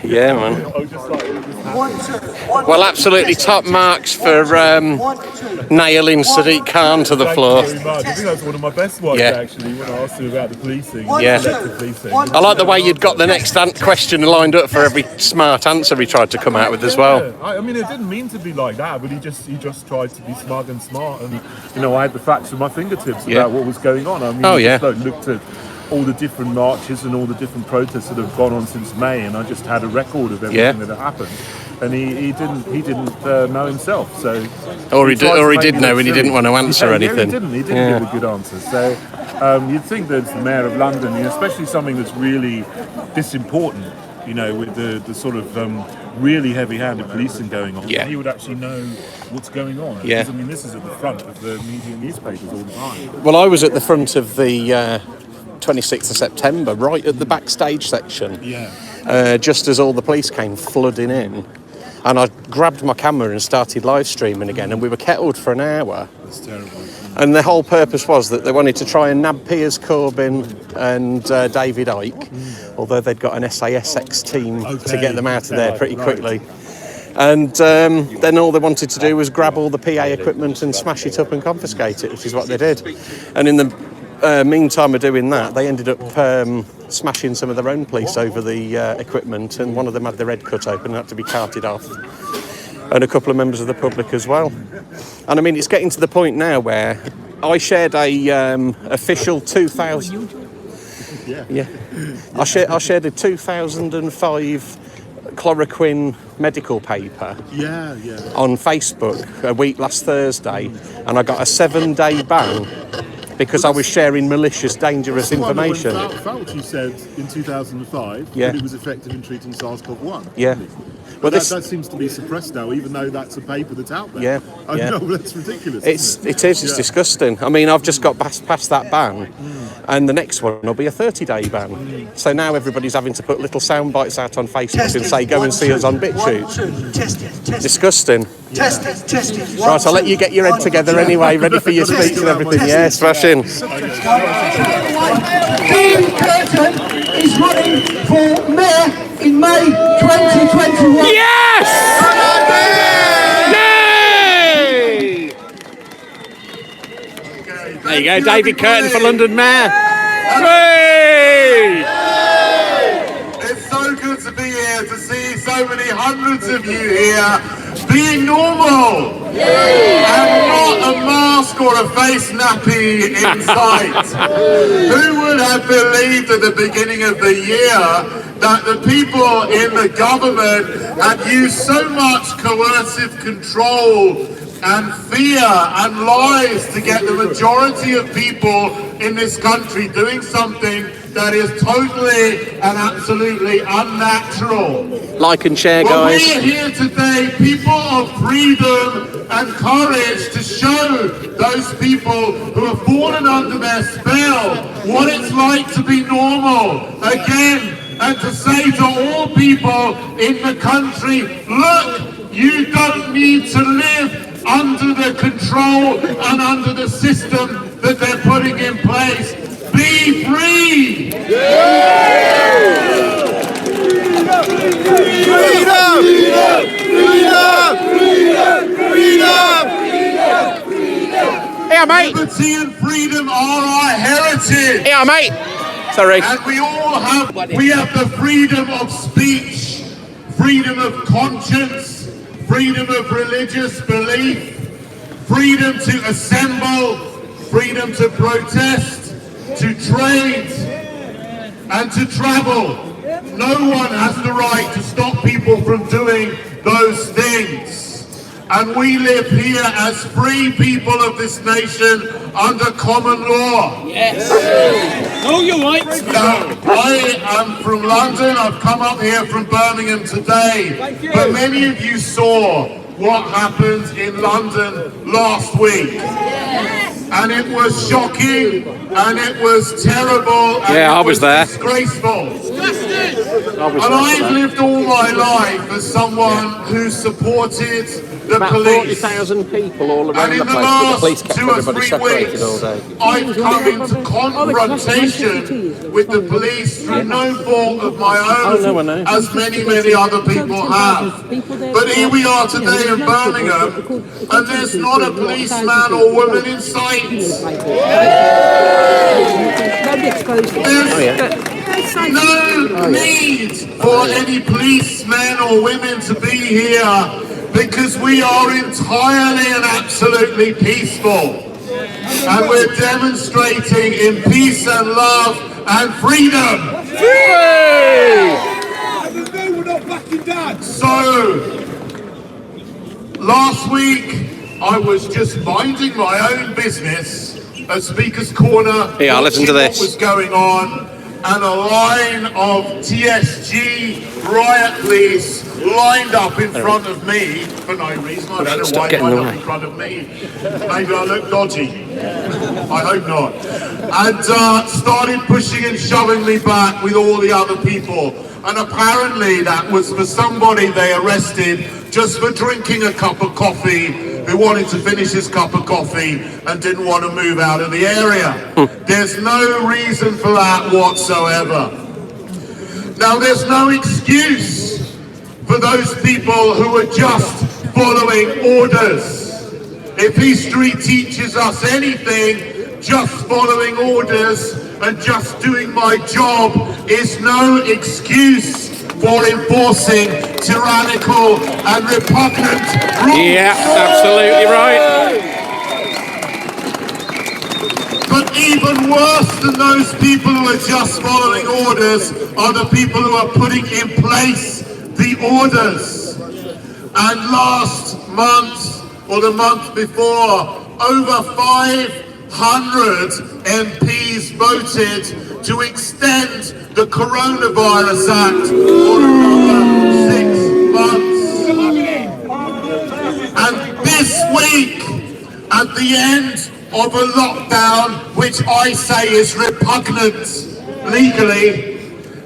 Yeah, man. Well, absolutely top marks for nailing Sadiq Khan to the floor. Thank you very much. I think that's one of my best ones, actually, when I asked you about the policing. Yeah. Policing. I like the way you'd got the next question lined up for every smart answer he tried to come out with as well. I mean, it didn't mean to be like that, but he just tried to be smart, and I had the facts at my fingertips about what was going on. I mean, just looked at all the different marches and all the different protests that have gone on since May, and I just had a record of everything that had happened. And he didn't know himself, so he did know, and he didn't want to answer anything. He didn't give a good answer. So you'd think that the Mayor of London, especially something that's really this important, with the sort of really heavy-handed policing going on, he would actually know what's going on. Yeah. Because, I mean, this is at the front of the media and newspapers all the time. Well, I was at the front of the 26th of September, right at the backstage section. Yeah. Just as all the police came flooding in. And I grabbed my camera and started live streaming again, and we were kettled for an hour. That's terrible. And the whole purpose was that they wanted to try and nab Piers Corbyn and David Icke, although they'd got an SASX team to get them out of there pretty quickly. And then all they wanted to do was grab all the PA equipment and smash it up and confiscate it, which is what they did. And in the meantime of doing that, they ended up smashing some of their own police over the equipment, and one of them had their head cut open and had to be carted off, and a couple of members of the public as well. And I mean, it's getting to the point now where I shared a official 2000. I shared a 2005 chloroquine medical paper on Facebook a week last Thursday, and I got a 7-day ban because I was sharing malicious, dangerous information. Fauci said in 2005 that it was effective in treating SARS-CoV-1. Yeah. Well, that seems to be suppressed now, even though that's a paper that's out there. Yeah. No, that's ridiculous. It is. It's disgusting. I mean, I've just got past that ban, and the next one will be a 30-day ban. So now everybody's having to put little sound bites out on Facebook and say, "Go and see us on BitChute." Disgusting. Right, I'll let you get your head together anyway, ready for your speech and everything. Yeah, smash in. David Kurten is running for mayor in May 2021. Yes! Yay! There you go, David Kurten for London Mayor. Hey! It's so good to be here, to see so many hundreds of you here being normal and not a mask or a face nappy in sight. Who would have believed at the beginning of the year that the people in the government had used so much coercive control and fear and lies to get the majority of people in this country doing something that is totally and absolutely unnatural. Like and share, guys. We're here today, people of freedom and courage, to show those people who have fallen under their spell what it's like to be normal again, and to say to all people in the country, look, you don't need to live under the control and under the system that they're putting in place. Be free! Yeah, mate. Liberty and freedom are our heritage. Yeah, mate. Sorry. And we have the freedom of speech, freedom of conscience, freedom of religious belief, freedom to assemble, freedom to protest, to trade, and to travel. No one has the right to stop people from doing those things. And we live here as free people of this nation under common law. Yes. No, you're right. Now, I am from London. I've come up here from Birmingham today. But many of you saw what happened in London last week. And it was shocking, and it was terrible, and I was there. Disgraceful. And I've lived all my life as someone who supported the about police. 40,000 people all around And in the the place, but the last police kept 2 or everybody 3 separated weeks, all day. I've come into confrontation with the police through no fault of my own, no, I know. as many other people have. But here we are today in Birmingham, and there's not a policeman or woman in sight. There's no need for any policemen or women to be here, because we are entirely and absolutely peaceful. And we're demonstrating in peace and love and freedom. So, last week I was just minding my own business at Speaker's Corner, Yeah, listen to this. What was going on, and a line of TSG riot police lined up in front of me for no reason. I don't know why they lined up in front of me. Maybe I look dodgy. I hope not. And started pushing and shoving me back with all the other people. And apparently that was for somebody they arrested just for drinking a cup of coffee, who wanted to finish his cup of coffee and didn't want to move out of the area. There's no reason for that whatsoever. Now, there's no excuse for those people who are just following orders. If history teaches us anything, just following orders and just doing my job is no excuse for enforcing tyrannical and repugnant rules. Yeah, absolutely right. But even worse than those people who are just following orders are the people who are putting in place the orders. And last month, or the month before, over 500 MPs voted to extend the Coronavirus Act for another 6 months. And this week, at the end of a lockdown, which I say is repugnant legally,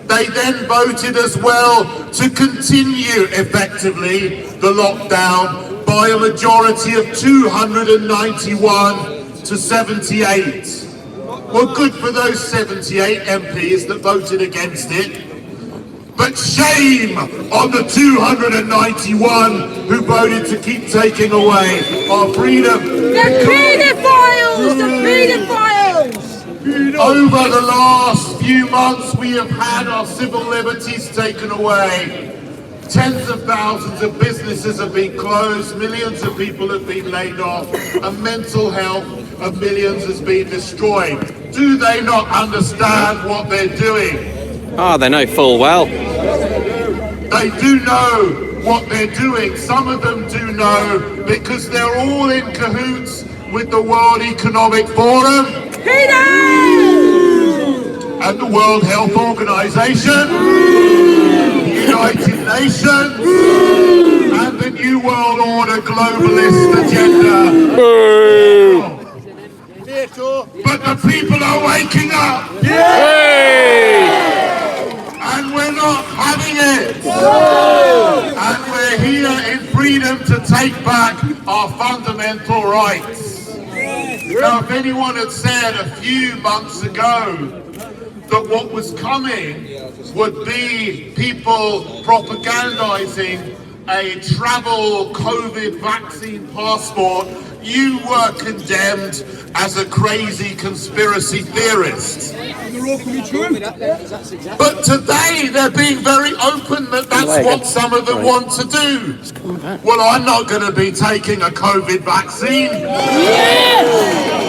they then voted as well to continue effectively the lockdown by a majority of 291 to 78. Well, good for those 78 MPs that voted against it. But shame on the 291 who voted to keep taking away our freedom. The paedophiles! The paedophiles! Over the last few months, we have had our civil liberties taken away. Tens of thousands of businesses have been closed, millions of people have been laid off, and mental health of millions has been destroyed. Do they not understand what they're doing? Oh, they know full well. They do know what they're doing. Some of them do know because they're all in cahoots with the World Economic Forum and the World Health Organization, the United Nations, and the New World Order globalist agenda. But the people are waking up. And we're not having it. And we're here in freedom to take back our fundamental rights. Now, if anyone had said a few months ago that what was coming would be people propagandizing a travel COVID vaccine passport, you were condemned as a crazy conspiracy theorist. But today they're being very open that that's what some of them want to do. Well, I'm not going to be taking a COVID vaccine.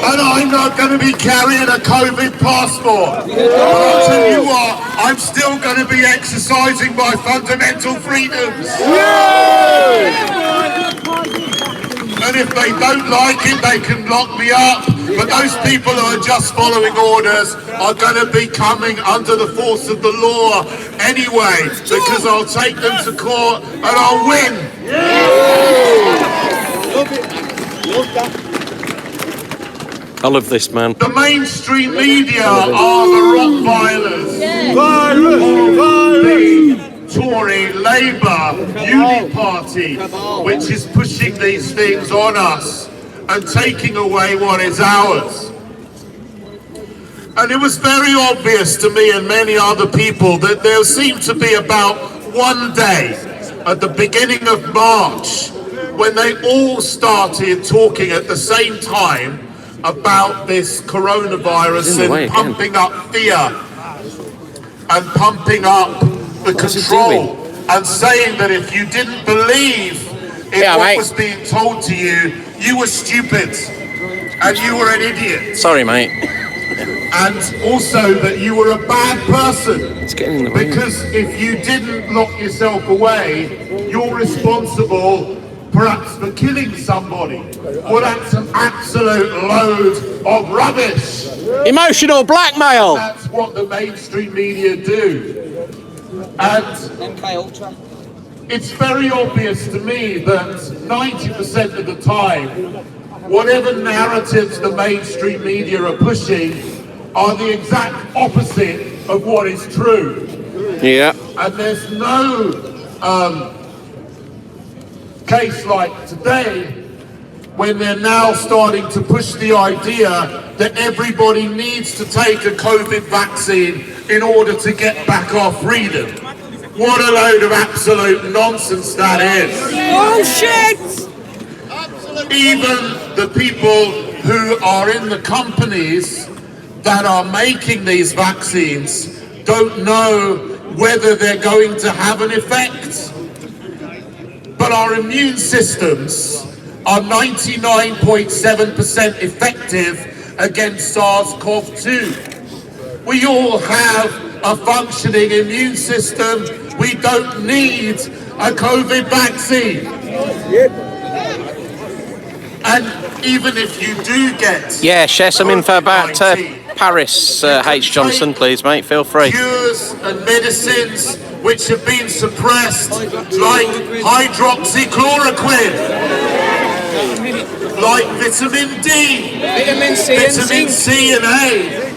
And I'm not going to be carrying a COVID passport. But I'll tell you what, I'm still going to be exercising my fundamental freedoms. And if they don't like it, they can lock me up. But those people who are just following orders are going to be coming under the force of the law anyway, because I'll take them to court and I'll win. I love this man. The mainstream media are the Rottweilers. The Tory, Labour uni party which is pushing these things on us and taking away what is ours. And it was very obvious to me and many other people that there seemed to be about one day at the beginning of March when they all started talking at the same time about this coronavirus and pumping up fear and pumping up the control and saying that if you didn't believe in what was being told to you, you were stupid and you were an idiot. Sorry, mate. And also that you were a bad person. It's getting in the way. Because if you didn't lock yourself away, you're responsible perhaps for killing somebody. Well, that's an absolute load of rubbish. Emotional blackmail. That's what the mainstream media do. And it's very obvious to me that 90% of the time, whatever narratives the mainstream media are pushing are the exact opposite of what is true. Yeah. And there's no case like today when they're now starting to push the idea that everybody needs to take a COVID vaccine in order to get back our freedom. What a load of absolute nonsense that is. Bullshit! Even the people who are in the companies that are making these vaccines don't know whether they're going to have an effect. But our immune systems are 99.7% effective against SARS-CoV-2. We all have a functioning immune system. We don't need a COVID vaccine. And even if you do get... Yeah, share some info about Paris, H. Johnson, please, mate. Feel free. Cures and medicines which have been suppressed, like hydroxychloroquine, like vitamin D, vitamin C and A,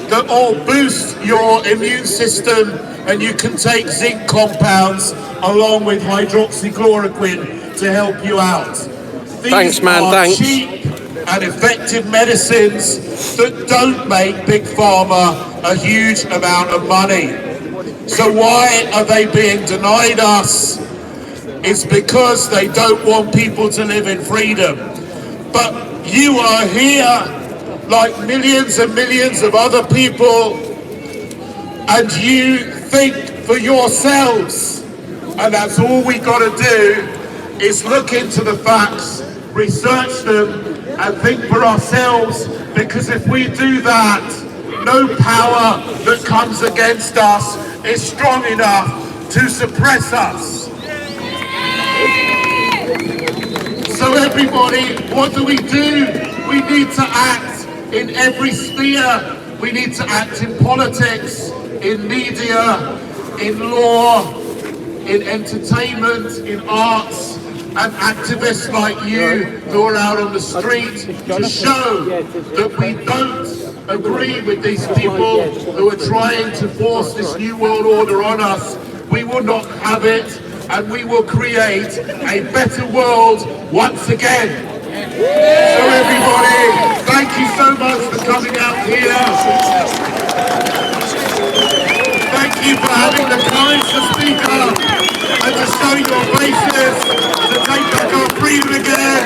that all boost your immune system, and you can take zinc compounds along with hydroxychloroquine to help you out. Thanks, man, thanks. Cheap and effective medicines that don't make Big Pharma a huge amount of money. So why are they being denied us? It's because they don't want people to live in freedom. But you are here like millions and millions of other people, and you think for yourselves. And that's all we got to do, is look into the facts, research them, and think for ourselves, because if we do that, no power that comes against us is strong enough to suppress us. So everybody, what do? We need to act in every sphere. We need to act in politics, in media, in law, in entertainment, in arts, and activists like you who are out on the street to show that we don't agree with these people who are trying to force this new world order on us. We will not have it, and we will create a better world once again. So everybody, thank you so much for coming out here. Thank you for having the courage to speak up and to show your faces, to take back our freedom again.